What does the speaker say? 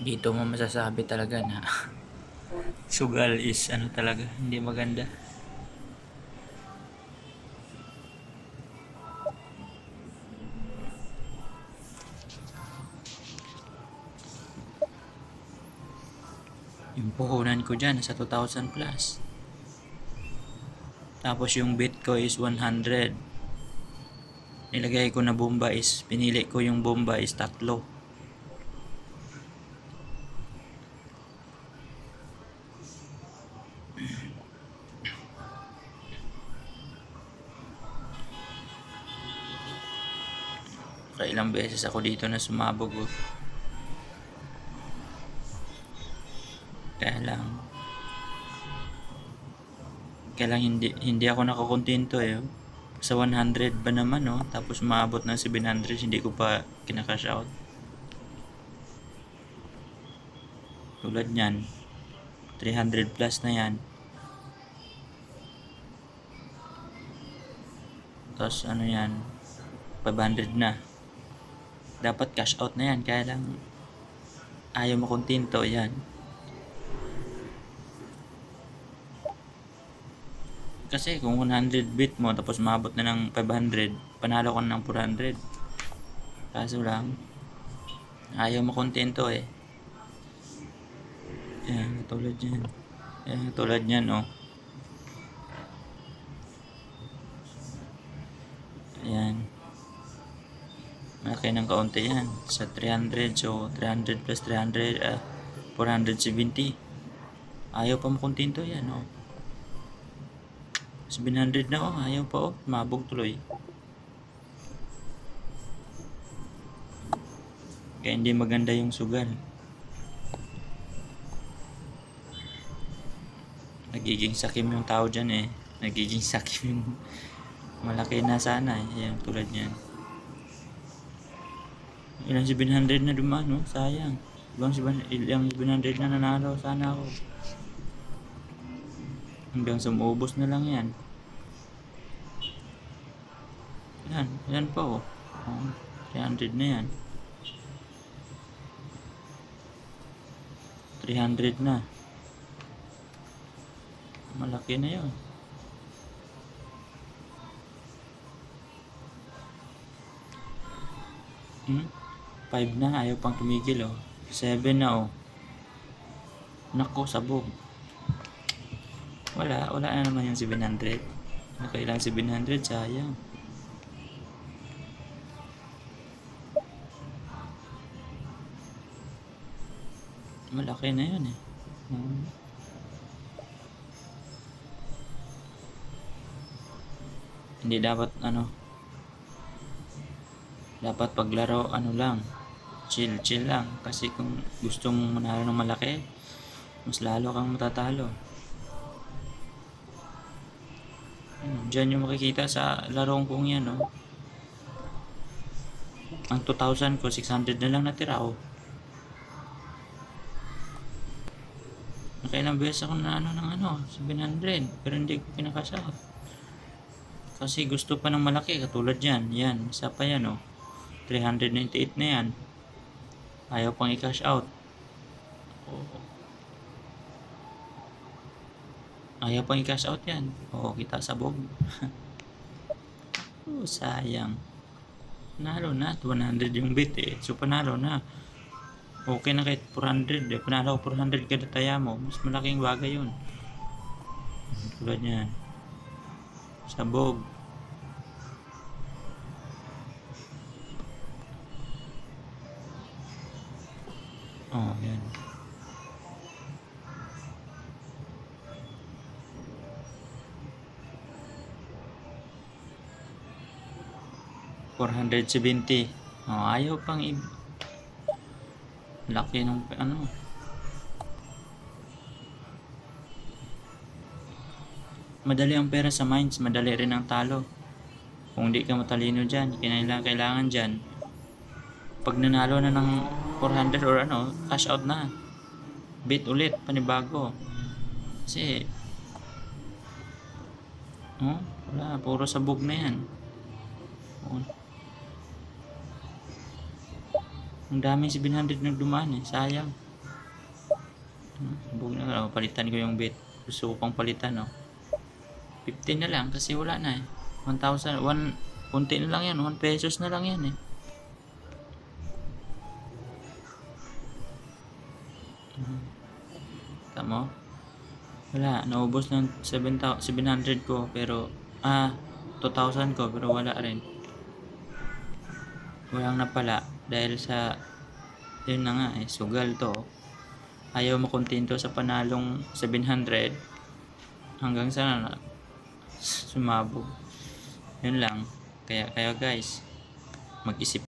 Dito mo masasabi talaga na sugal is ano talaga, hindi maganda. Yung puhunan ko dyan, nasa 2,000 plus. Tapos yung bid ko is 100. Nilagay ko na bomba is, pinili ko yung bomba is 3. Ilang beses ako dito na sumabog. Kaya lang hindi ako nakakontento eh. Sa 100 ba naman tapos maabot ng 700, hindi ko pa kinakash out. Tulad nyan, 300 plus na yan. Tapos ano yan, 500 na. Dapat cash out na yan, kaya lang ayaw makontento yan. Kasi kung 100 bit mo tapos maabot na ng 500, panalo ka na ng 400. Kaso lang, ayaw makontento eh. Yan, tulad yan. Yan, tulad yan Ayan. Malaki ng kaunti yan. Sa 300, so 300 plus 300, 470. Ayaw pa makontento yan 700 na ayaw pa mabog tuloy. Kaya hindi maganda yung sugal. Nagiging sakim yung tao dyan eh. Nagiging sakim yung malaki na sana eh. Yan, tulad yan. Ilang 700 na dumaan sayang. Ilang 700 na nanalo sana ako. Hanggang sumubos na lang yan. Yan pa 300 na yan. 300 na. Malaki na yun. 5 na, ayaw pang tumigil 7 na Nako, sabog. Wala na naman yung 700. Nakailang 700, sayang. Malaki na yun eh. Hindi dapat dapat paglaro lang, chill lang, kasi kung gusto mong manalo ng malaki, mas lalo kang matatalo. Diyan yung makikita sa larong kong yan ang 2,000 ko, 600 na lang natira Nakailang beses ako na ng 700, pero hindi ko pinakasahot. Kasi gusto pa ng malaki, katulad yan. Yan, isa pa yan 398 na yan. Ayaw pang i-cash out. Ayaw pang i-cash out yan. Kita sabog. Sayang. Panalo na, 100 yung bit eh. So panalo na. Okay na kahit 400 eh. Panalo ko 400 kada taya mo. Mas malaking bagay yun. Tulad yan. Sabog. Yan. $470. Ayaw pang laki ng madali ang pera sa mines, madali rin ang talo. Kung di ka matalino dyan, kailangan dyan, pag nanalo na ng 400 or cash out na, bid ulit, panibago. Kasi wala, puro sabog na yan. Ang daming 700 na dumaan sayang. sumabog na. Palitan ko yung bit. Gusto ko pang palitan, 15 na lang kasi wala na eh. 1,000, kunti na lang yan. 1 pesos na lang yan eh. Tama? Wala, naubos ng 700 ko pero 2,000 ko pero wala rin. Walang napala dahil sa yun na nga eh, sugal to. Ayaw makontento sa panalong 700 hanggang sana sumabog. Yun lang. Kaya guys, mag-isip